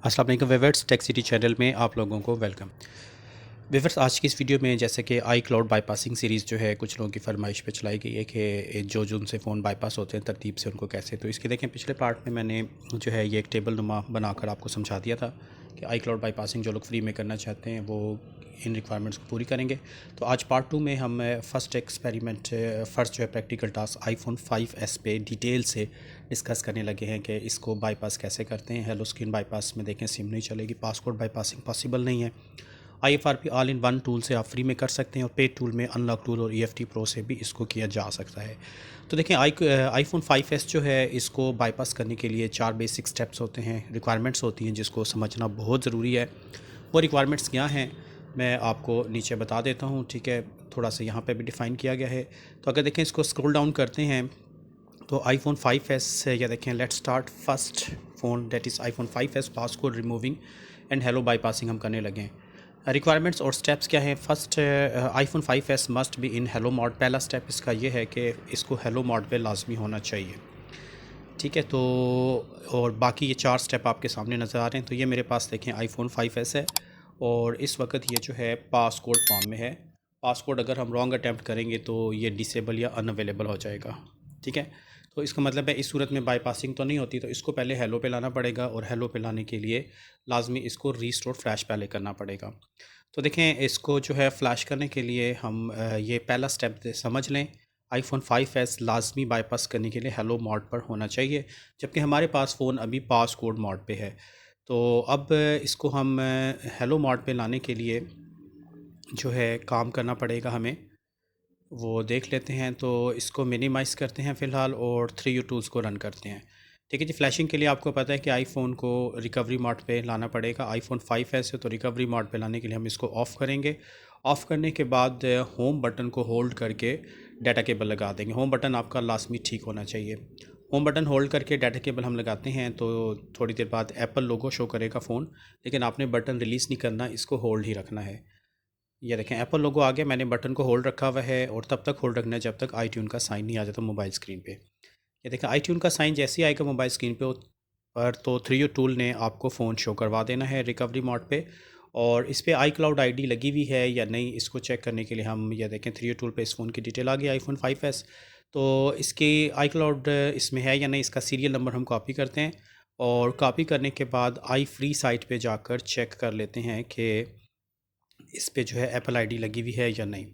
अस्सलाम वालेकुम viewers, tech city channel में आप लोगों को वेलकम। व्यूअर्स, आज की इस वीडियो में जैसे कि आई क्लाउड बाईपासिंग सीरीज़ जो है कुछ लोगों की फरमाइश पे चलाई गई है कि जो उनसे फ़ोन बाईपास होते हैं तरतीब से उनको कैसे, तो इसके देखें पिछले पार्ट में मैंने जो है ये एक टेबल नुमा बनाकर आपको समझा दिया था कि आई क्लाउड बाईपासिंग जो लोग फ्री में करना चाहते हैं वो इन रिक्वायरमेंट्स को पूरी करेंगे। तो आज पार्ट 2 में हम फर्स्ट एक्सपेरिमेंट फर्स्ट जो है प्रैक्टिकल टास्क आईफोन 5S पे डिटेल से डिस्कस करने लगे हैं कि इसको बाईपास कैसे करते हैं। हेलो स्क्रीन बाईपास में देखें सिम नहीं चलेगी, पासकोड बाईपासिंग पॉसिबल नहीं है। IFRP all in one tool से आप फ्री में कर सकते हैं और पेड टूल में अनलॉक टूल और EFT प्रो से भी इसको किया जा सकता है। तो देखें आईफोन 5S जो है इसको बाईपास करने के लिए 4 बेसिक स्टेप्स होते हैं, रिक्वायरमेंट्स होती हैं जिसको समझना बहुत ज़रूरी है। वो रिक्वायरमेंट्स क्या हैं मैं आपको नीचे बता देता हूँ, ठीक है। थोड़ा सा यहाँ पे भी डिफ़ाइन किया गया है। तो अगर देखें इसको स्क्रॉल डाउन करते हैं तो आईफोन 5S या देखें let's start first phone that is iPhone 5S passcode removing and hello bypassing हम करने लगे हैं। रिक्वायरमेंट्स और स्टेप्स क्या हैं। First, iPhone 5S must be in hello mode. पहला स्टेप इसका ये है कि इसको हेलो मोड पे लाजमी होना चाहिए, ठीक है। तो और बाकी ये 4 स्टेप आपके सामने नज़र आ रहे हैं। तो ये मेरे पास देखें आईफोन 5S है और इस वक्त ये जो है पासकोड फॉर्म में है। पासकोड अगर हम रॉन्ग अटैम्प्ट करेंगे तो ये डिसेबल या अनअवेलेबल हो जाएगा, ठीक है। तो इसका मतलब है इस सूरत में बाईपासिंग तो नहीं होती, तो इसको पहले हेलो पे लाना पड़ेगा और हेलो पे लाने के लिए लाजमी इसको रीस्टोर फ्लैश पहले करना पड़ेगा। तो देखें इसको जो है फ़्लैश करने के लिए हम ये पहला स्टेप समझ लें। आईफोन 5S लाजमी बाईपास करने के लिए हेलो मोड पर होना चाहिए, जबकि हमारे पास फ़ोन अभी पासकोड मोड पे है। तो अब इसको हम हेलो मोड पे लाने के लिए जो है काम करना पड़ेगा हमें, वो देख लेते हैं। तो इसको मिनिमाइज़ करते हैं फ़िलहाल और 3U टूल्स को रन करते हैं, ठीक है जी। फ्लैशिंग के लिए आपको पता है कि आईफोन को रिकवरी मोड पे लाना पड़ेगा। आईफोन 5S है तो रिकवरी मोड पे लाने के लिए हम इसको ऑफ़ करेंगे। ऑफ़ करने के बाद होम बटन को होल्ड करके डाटा केबल लगा देंगे। होम बटन आपका लाजमी ठीक होना चाहिए। होम बटन होल्ड करके डाटा केबल हम लगाते हैं तो थोड़ी देर बाद एप्पल लोगो शो करेगा फ़ोन, लेकिन आपने बटन रिलीज़ नहीं करना, इसको होल्ड ही रखना है। ये देखें एप्पल लोगो आ गया, मैंने बटन को होल्ड रखा हुआ है और तब तक होल्ड रखना है जब तक iTunes का साइन नहीं आ जाता मोबाइल स्क्रीन पे। ये देखें iTunes का साइन जैसे ही आएगा मोबाइल स्क्रीन पर तो 3U टूल ने आपको फ़ोन शो करवा देना है रिकवरी मोड पे। और इस पर iCloud ID लगी हुई है या नहीं इसको चेक करने के लिए हम ये देखें 3U टूल पे इस फ़ोन की डिटेल आ गई आईफोन 5S। तो इसकी iCloud इसमें है या नहीं इसका सीरियल नंबर हम कॉपी करते हैं और कॉपी करने के बाद आई फ्री साइट पे जाकर चेक कर लेते हैं कि इस पे जो है एप्पल आईडी लगी हुई है या नहीं।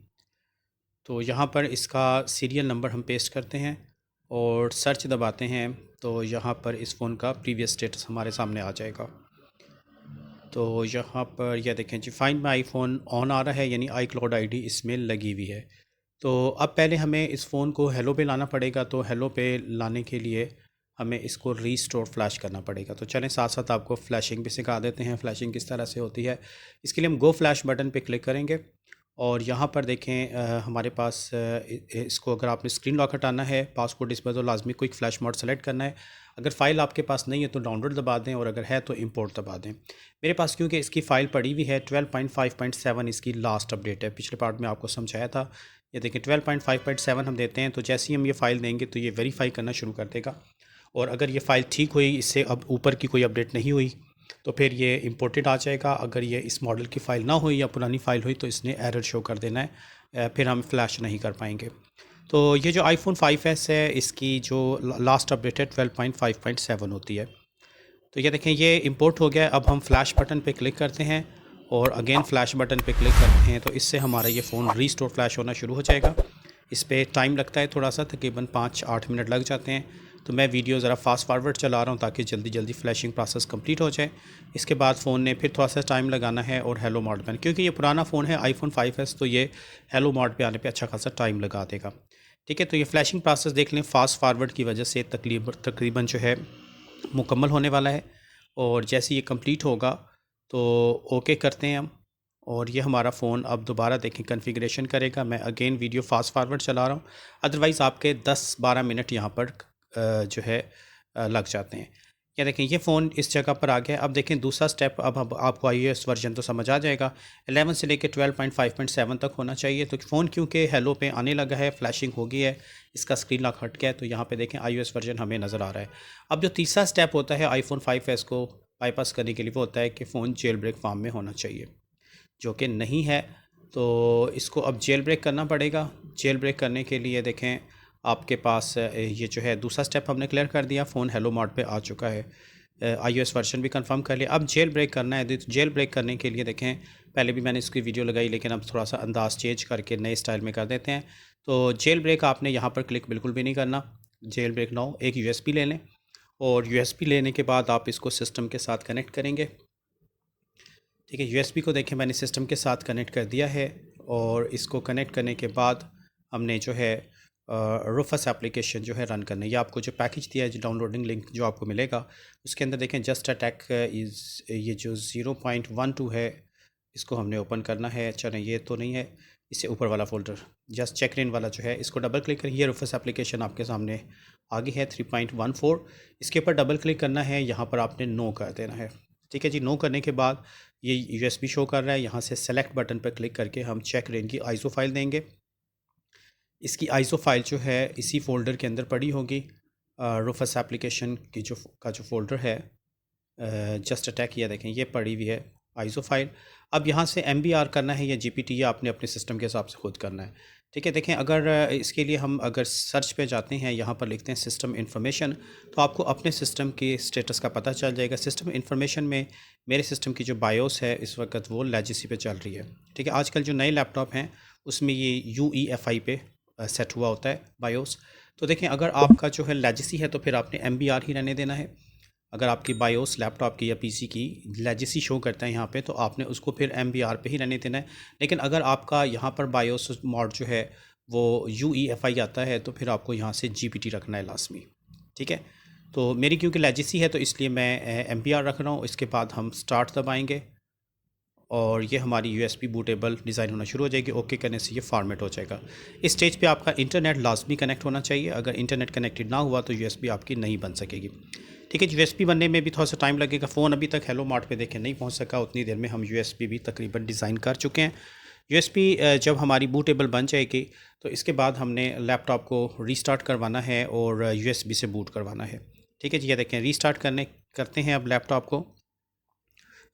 तो यहाँ पर इसका सीरियल नंबर हम पेस्ट करते हैं और सर्च दबाते हैं तो यहाँ पर इस फ़ोन का प्रीवियस स्टेटस हमारे सामने आ जाएगा। तो यहाँ पर यह देखें जी फाइंड माई आईफोन ऑन आ रहा है, यानी आई क्लाउड ID इसमें लगी हुई है। तो अब पहले हमें इस फ़ोन को हेलो पे लाना पड़ेगा। तो हेलो पे लाने के लिए हमें इसको रीस्टोर फ्लैश करना पड़ेगा। तो चलें साथ साथ आपको फ्लैशिंग भी सिखा देते हैं, फ्लैशिंग किस तरह से होती है। इसके लिए हम गो फ्लैश बटन पे क्लिक करेंगे और यहाँ पर देखें हमारे पास इसको अगर आपने स्क्रीन लॉक हटाना है पासपोर्ट डिस्प्ले तो लाजमी क्विक फ्लैश मोड सेलेक्ट करना है। अगर फ़ाइल आपके पास नहीं है तो डाउनलोड दबा दें और अगर है तो इंपोर्ट दबा दें। मेरे पास क्योंकि इसकी फ़ाइल पड़ी हुई है 12.5.7 इसकी लास्ट अपडेट है, पिछले पार्ट में आपको समझाया था। ये देखें 12.5.7 हम देते हैं तो जैसे ही हम ये फ़ाइल देंगे तो ये वेरीफाई करना शुरू कर देगा और अगर ये फ़ाइल ठीक हुई, इससे अब ऊपर की कोई अपडेट नहीं हुई तो फिर ये इंपोर्टेड आ जाएगा। अगर ये इस मॉडल की फ़ाइल ना हुई या पुरानी फ़ाइल हुई तो इसने एरर शो कर देना है, फिर हम फ्लैश नहीं कर पाएंगे। तो ये जो आईफोन 5S है इसकी जो लास्ट अपडेट है 12.5.7 होती है। तो ये देखें ये इंपोर्ट हो गया। अब हम फ्लैश बटन पे क्लिक करते हैं और अगेन फ्लैश बटन पे क्लिक करते हैं तो इससे हमारा ये फ़ोन रीस्टोर फ्लैश होना शुरू हो जाएगा। इस पर टाइम लगता है थोड़ा सा, तकरीबन 5-8 मिनट लग जाते हैं। तो मैं वीडियो ज़रा फास्ट फारवर्ड चला रहा हूँ ताकि जल्दी जल्दी फ्लैशिंग प्रोसेस कंप्लीट हो जाए। इसके बाद फ़ोन ने फिर थोड़ा सा टाइम लगाना है और हेलो मोड पे, क्योंकि ये पुराना फ़ोन है आईफोन 5S तो ये हेलो मोड पे आने पे अच्छा खासा टाइम लगा देगा, ठीक है। तो ये फ्लैशिंग प्रोसेस देख लें फास्ट फारवर्ड की वजह से तकरीबन जो है मुकम्मल होने वाला है। और जैसे ये कंप्लीट होगा तो ओके करते हैं हम और ये हमारा फ़ोन अब दोबारा देखें कॉन्फ़िगरेशन करेगा। मैं अगेन वीडियो फास्ट फारवर्ड चला रहा हूँ, अदरवाइज़ आपके 10-12 मिनट यहाँ पर जो है लग जाते हैं। या देखें ये फ़ोन इस जगह पर आ गया। अब देखें दूसरा स्टेप, अब आपको iOS वर्जन तो समझ आ जाएगा 11 से लेकर 12.5.7 तक होना चाहिए। तो फ़ोन क्योंकि हेलो पे आने लगा है, फ्लैशिंग हो गई है, इसका स्क्रीन लॉक हट गया है, तो यहाँ पे देखें iOS वर्जन हमें नज़र आ रहा है। अब जो तीसरा स्टेप होता है आईफोन 5S को बाईपास करने के लिए वो होता है कि फ़ोन जेल ब्रेक फॉर्म में होना चाहिए, जो कि नहीं है। तो इसको अब जेल ब्रेक करना पड़ेगा। जेल ब्रेक करने के लिए देखें आपके पास ये जो है दूसरा स्टेप हमने क्लियर कर दिया, फ़ोन हेलो मोड पे आ चुका है। iOS वर्जन भी कंफर्म कर लिया। अब जेल ब्रेक करना है। तो जेल ब्रेक करने के लिए देखें, पहले भी मैंने इसकी वीडियो लगाई, लेकिन अब थोड़ा सा अंदाज़ चेंज करके नए स्टाइल में कर देते हैं। तो जेल ब्रेक आपने यहाँ पर क्लिक बिल्कुल भी नहीं करना। जेल ब्रेक नाउ, एक USB ले लें और USB लेने के बाद आप इसको सिस्टम के साथ कनेक्ट करेंगे। ठीक है, USB को देखें मैंने सिस्टम के साथ कनेक्ट कर दिया है और इसको कनेक्ट करने के बाद हमने जो है रूफस एप्लीकेशन जो है रन करना है। ये आपको जो पैकेज दिया है, जो डाउनलोडिंग लिंक जो आपको मिलेगा, उसके अंदर देखें जस्ट अटैक इज़, ये जो 0.12 है इसको हमने ओपन करना है। चलें, ये तो नहीं है, इससे ऊपर वाला फ़ोल्डर जस्ट चेकरेन वाला जो है, इसको डबल क्लिक करें। ये रूफस एप्लीकेशन आपके सामने आगे है 3.14। इसके ऊपर डबल क्लिक करना है, यहाँ पर आपने नो कर देना है। ठीक है जी, नो करने के बाद ये USB शो कर रहा है। यहाँ से सेलेक्ट बटन पर क्लिक करके हम चेकरेन की आइसो फाइल देंगे। इसकी आइसो फाइल जो है इसी फ़ोल्डर के अंदर पड़ी होगी। रूफस एप्लीकेशन की जो फ़ोल्डर है जस्ट अटैक, किया देखें ये पड़ी हुई है आइसो फाइल। अब यहाँ से MBR करना है या GPT, या आपने अपने सिस्टम के हिसाब से खुद करना है। ठीक है, देखें अगर इसके लिए हम अगर सर्च पे जाते हैं, यहाँ पर लिखते हैं सिस्टम इन्फॉर्मेशन, तो आपको अपने सिस्टम के स्टेटस का पता चल जाएगा। सिस्टम इन्फॉर्मेशन में मेरे सिस्टम की जो बायोस है इस वक्त वो लेजेसी पे चल रही है। ठीक है, आजकल जो नए लैपटॉप हैं उसमें ये UEFI पे सेट हुआ होता है बायोस। तो देखें अगर आपका जो है लेजेसी है तो फिर आपने MBR ही रहने देना है। अगर आपकी बायोस लैपटॉप की या PC की लेजेसी शो करता है यहाँ पे, तो आपने उसको फिर MBR पे ही रहने देना है। लेकिन अगर आपका यहाँ पर बायोस मोड जो है वो UEFI आता है, तो फिर आपको यहाँ से GPT रखना है लाजमी। ठीक है, तो मेरी क्योंकि लेजेसी है तो इसलिए मैं MBR रख रहा हूँ। इसके बाद हम स्टार्ट दबाएंगे और ये हमारी USB बूटेबल डिज़ाइन होना शुरू हो जाएगी। ओके करने से ये फॉर्मेट हो जाएगा। इस स्टेज पे आपका इंटरनेट लाजमी कनेक्ट होना चाहिए। अगर इंटरनेट कनेक्टेड ना हुआ तो USB आपकी नहीं बन सकेगी। ठीक है, USB बनने में भी थोड़ा सा टाइम लगेगा। फ़ोन अभी तक हेलो मार्ट पे देखें नहीं पहुंच सका, उतनी देर में हम USB भी तकरीबन डिज़ाइन कर चुके हैं। USB जब हमारी बूटेबल बन जाएगी तो इसके बाद हमने लैपटॉप को रीस्टार्ट करवाना है और USB से बूट करवाना है। ठीक है जी, ये देखें रीस्टार्ट करते हैं अब लैपटॉप को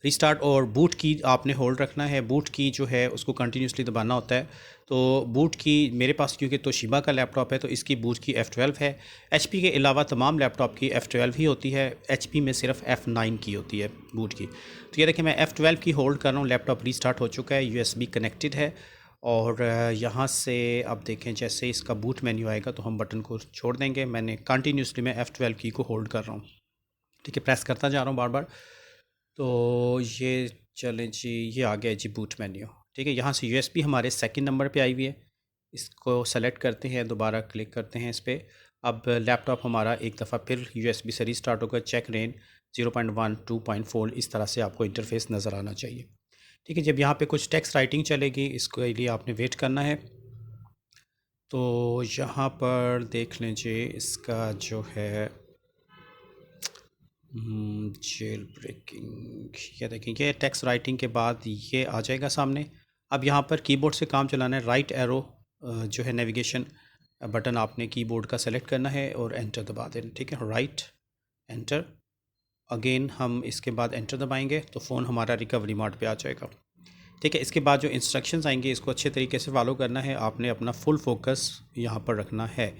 रीस्टार्ट, और बूट की आपने होल्ड रखना है। बूट की जो है उसको कंटिन्यूसली दबाना होता है। तो बूट की मेरे पास क्योंकि तोशिबा का लैपटॉप है तो इसकी बूट की F12 है। HP के अलावा तमाम लैपटॉप की F12 ही होती है। HP में सिर्फ F9 की होती है बूट की। तो ये देखिए मैं F12 की होल्ड कर रहा हूँ। लैपटॉप रीस्टार्ट हो चुका है, USB कनेक्टेड है। और यहाँ से अब देखें जैसे इसका बूट मेन्यू आएगा तो हम बटन को छोड़ देंगे। मैंने कंटिन्यूसली मैं F12 की को होल्ड कर रहा हूँ। ठीक है, प्रेस करता जा रहा हूँ बार बार। तो ये चलें जी, ये आ गया जी बूट मेन्यू। ठीक है, यहाँ से USB हमारे सेकंड नंबर पे आई हुई है। इसको सेलेक्ट करते हैं, दोबारा क्लिक करते हैं इस पर। अब लैपटॉप हमारा एक दफ़ा फिर USB से रीस्टार्ट होकर चेक रेन 0.1 2.4 इस तरह से आपको इंटरफेस नज़र आना चाहिए। ठीक है, जब यहाँ पे कुछ टेक्स्ट राइटिंग चलेगी इसके लिए आपने वेट करना है। तो यहाँ पर देख लीजिए इसका जो है जेल ब्रेकिंग, ये देखें ये टेक्स्ट राइटिंग के बाद ये आ जाएगा सामने। अब यहाँ पर कीबोर्ड से काम चलाना है। राइट एरो जो है नेविगेशन बटन आपने कीबोर्ड का सेलेक्ट करना है और एंटर दबा देना। ठीक है, राइट एंटर, अगेन हम इसके बाद एंटर दबाएंगे तो फ़ोन हमारा रिकवरी मोड पे आ जाएगा। ठीक है, इसके बाद जो इंस्ट्रक्शंस आएंगे इसको अच्छे तरीके से फॉलो करना है। आपने अपना फुल फोकस यहाँ पर रखना है।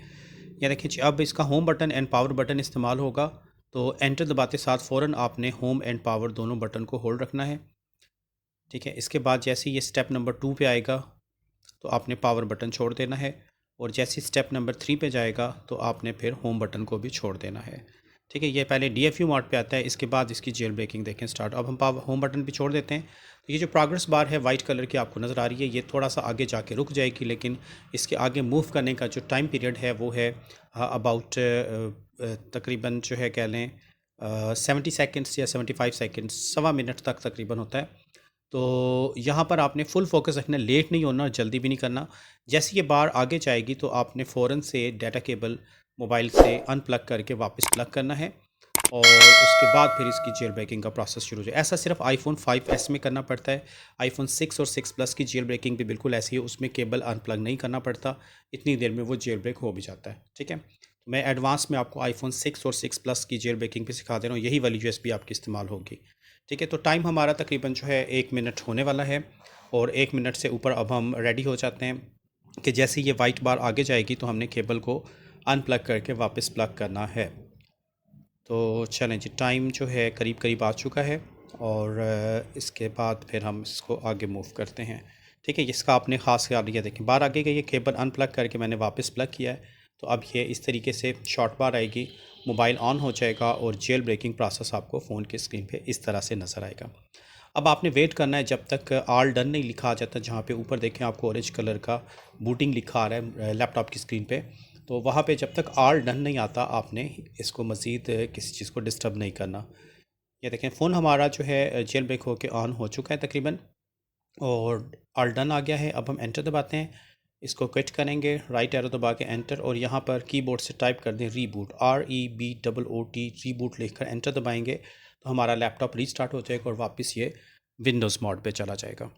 या देखिए अब इसका home button and power button इस्तेमाल होगा, तो एंटर दबाते साथ फ़ौरन आपने होम एंड पावर दोनों बटन को होल्ड रखना है। ठीक है, इसके बाद जैसे ये स्टेप नंबर 2 पे आएगा तो आपने पावर बटन छोड़ देना है, और जैसे स्टेप नंबर 3 पे जाएगा तो आपने फिर होम बटन को भी छोड़ देना है। ठीक है, ये पहले DFU मोड पे आता है, इसके बाद इसकी जेल ब्रेकिंग देखें स्टार्ट। अब हम पावर होम बटन भी छोड़ देते हैं। तो ये जो प्रोग्रेस बार है वाइट कलर की आपको नज़र आ रही है, ये थोड़ा सा आगे जाके रुक जाएगी, लेकिन इसके आगे मूव करने का जो टाइम पीरियड है वो है अबाउट तकरीबन जो है कह लें 70 सेकेंड्स या 75 सेकेंड्स, 1.25 मिनट तक तकरीबन होता है। तो यहाँ पर आपने फुल फोकस रखना, लेट नहीं होना और जल्दी भी नहीं करना। जैसे ये बार आगे जाएगी तो आपने फ़ौरन से डाटा केबल मोबाइल से अनप्लग करके वापस प्लग करना है, और उसके बाद फिर इसकी जेल ब्रेकिंग का प्रोसेस शुरू हो जाए। ऐसा सिर्फ iPhone 5S में करना पड़ता है। iPhone 6 और 6 प्लस की जेल ब्रेकिंग भी बिल्कुल ऐसी है, उसमें केबल अनप्लग नहीं करना पड़ता, इतनी देर में वो जेल ब्रेक हो भी जाता है। ठीक है, तो मैं एडवांस में आपको आईफोन 6 और 6 प्लस की जेल ब्रेकिंग भी सिखा दे रहा हूँ, यही वाली यूएसबी आपकी इस्तेमाल होगी। ठीक है, तो टाइम हमारा तकरीबन जो है 1 मिनट होने वाला है, और 1 मिनट से ऊपर अब हम रेडी हो जाते हैं कि जैसे ये वाइट बार आगे जाएगी तो हमने केबल को अनप्लग करके वापस प्लग करना है। तो चलें जी, टाइम जो है करीब करीब आ चुका है, और इसके बाद फिर हम इसको आगे मूव करते हैं। ठीक है, इसका आपने ख़ास ख्याल रखिए। देखें बार आगे गई, ये केबल अनप्लग करके मैंने वापस प्लग किया है, तो अब ये इस तरीके से शॉर्ट बार आएगी, मोबाइल ऑन हो जाएगा और जेल ब्रेकिंग प्रोसेस आपको फ़ोन की स्क्रीन पे इस तरह से नज़र आएगा। अब आपने वेट करना है जब तक ऑल डन नहीं लिखा आ जाता, जहाँ पे ऊपर देखें आपको ऑरेंज कलर का बूटिंग लिखा आ रहा है लैपटॉप की स्क्रीन पे, तो वहाँ पे जब तक ऑल डन नहीं आता आपने इसको मज़ीद किसी चीज़ को डिस्टर्ब नहीं करना। ये देखें फ़ोन हमारा जो है जेल ब्रेक होकर ऑन हो चुका है तकरीबन, और ऑल डन आ गया है। अब हम एंटर दबाते हैं, इसको क्विट करेंगे, राइट एरो दबा के एंटर, और यहाँ पर कीबोर्ड से टाइप कर दें रीबूट, REBOOT, रीबूट लिखकर एंटर दबाएंगे तो हमारा लैपटॉप रीस्टार्ट हो जाएगा और वापस ये विंडोज़ मोड पे चला जाएगा।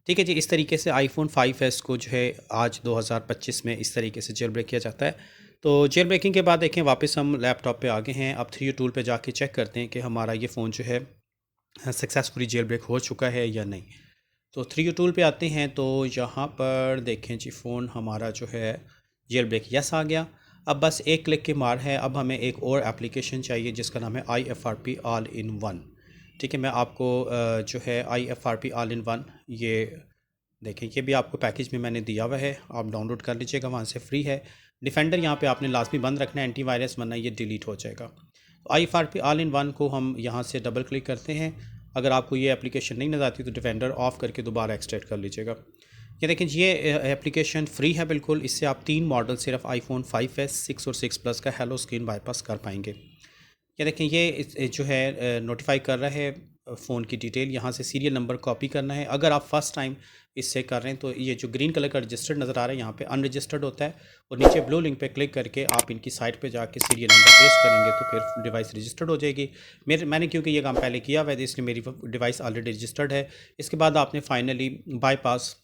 ठीक है जी, इस तरीके से आईफोन 5s को जो है आज 2025 में इस तरीके से जेल ब्रेक किया जाता है। तो जेल ब्रेकिंग के बाद देखें वापस हम लैपटॉप पे आ गए हैं। अब 3U टूल पे जाके चेक करते हैं कि हमारा ये फ़ोन जो है सक्सेसफुली जेल ब्रेक हो चुका है या नहीं। तो 3U टूल पे आते हैं, तो यहाँ पर देखें जी फ़ोन हमारा जो है जेल ब्रेक यस आ गया। अब बस एक क्लिक की मार है, अब हमें एक और एप्लीकेशन चाहिए जिसका नाम है IFRP ऑल इन वन। ठीक है, मैं आपको जो है IFRP ऑल इन वन, ये देखें ये भी आपको पैकेज में मैंने दिया हुआ है, आप डाउनलोड कर लीजिएगा, वहाँ से फ्री है। डिफेंडर यहाँ पे आपने लाजमी बंद रखना है, एंटीवायरस, वरना ये डिलीट हो जाएगा। तो IFRP ऑल इन वन को हम यहाँ से डबल क्लिक करते हैं। अगर आपको ये एप्लीकेशन नहीं नज़र आती तो डिफेंडर ऑफ करके दोबारा एक्सट्रैक्ट कर लीजिएगा। ये देखें ये एप्लीकेशन फ्री है बिल्कुल, इससे आप 3 मॉडल सिर्फ आईफोन 5s, 6 और 6 प्लस का हेलो स्क्रीन बाईपास कर पाएंगे। ये देखें ये जो है नोटिफाई कर रहा है फ़ोन की डिटेल, यहाँ से सीरियल नंबर कॉपी करना है। अगर आप फर्स्ट टाइम इससे कर रहे हैं तो ये जो ग्रीन कलर का रजिस्टर्ड नज़र आ रहा है यहाँ पे अनरजिस्टर्ड होता है, और नीचे ब्लू लिंक पे क्लिक करके आप इनकी साइट पे जाके सीरियल नंबर पेस्ट करेंगे तो फिर डिवाइस रजिस्टर्ड हो जाएगी। मैंने क्योंकि ये काम पहले किया हुआ है इसलिए मेरी डिवाइस ऑलरेडी रजिस्टर्ड है। इसके बाद आपने finally bypass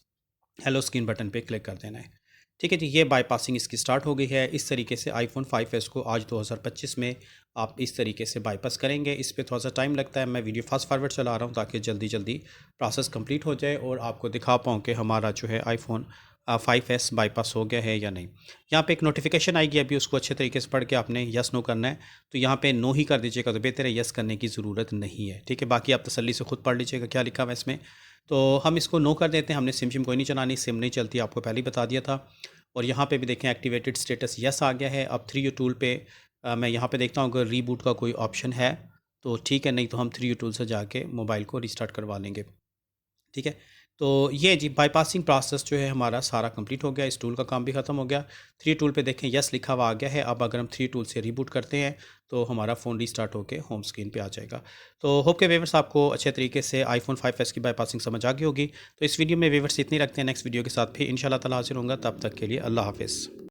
hello screen button पे क्लिक कर देना है। ठीक है जी, ये बाईपासिंग इसकी स्टार्ट हो गई है। इस तरीके से आईफोन 5s को आज 2025 में आप इस तरीके से बाईपास करेंगे। इस पे थोड़ा सा टाइम लगता है, मैं वीडियो फास्ट फॉरवर्ड चला रहा हूँ ताकि जल्दी जल्दी प्रोसेस कंप्लीट हो जाए और आपको दिखा पाऊँ कि हमारा जो है आईफोन 5s बाईपास हो गया है या नहीं। यहाँ पे एक नोटिफिकेशन आएगी, अभी उसको अच्छे तरीके से पढ़ के आपने यस नो करना है। तो यहाँ पे नो ही कर दीजिएगा तो बेहतर है, यस करने की ज़रूरत नहीं है। ठीक है, बाकी आप तसल्ली से खुद पढ़ लीजिएगा क्या लिखा हुआ है इसमें। तो हम इसको नो कर देते हैं, हमने सिम कोई नहीं चलानी, सिम नहीं चलती, आपको पहले ही बता दिया था। और यहाँ पे भी देखें एक्टिवेटेड स्टेटस यस आ गया है। अब 3U टूल पे मैं यहाँ पे देखता हूँ अगर रीबूट का कोई ऑप्शन है तो ठीक है, नहीं तो हम 3U टूल से जाके मोबाइल को रिस्टार्ट करवा लेंगे। ठीक है, तो ये जी बाईपासिंग प्रोसेस जो है हमारा सारा कंप्लीट हो गया, इस टूल का काम भी ख़त्म हो गया। 3 टूल पे देखें यस लिखा हुआ आ गया है। अब अगर हम 3 टूल से रीबूट करते हैं तो हमारा फ़ोन रीस्टार्ट होकर होम स्क्रीन पे आ जाएगा। तो होप के व्यूअर्स आपको अच्छे तरीके से आईफोन 5s की बाईपासिंग समझ आ गई होगी। तो इस वीडियो में व्यूअर्स इतनी रखते हैं, नेक्स्ट वीडियो के साथ फिर इंशाल्लाह ताला हाजिर होऊंगा, तब तक के लिए अल्लाह हाफिज़।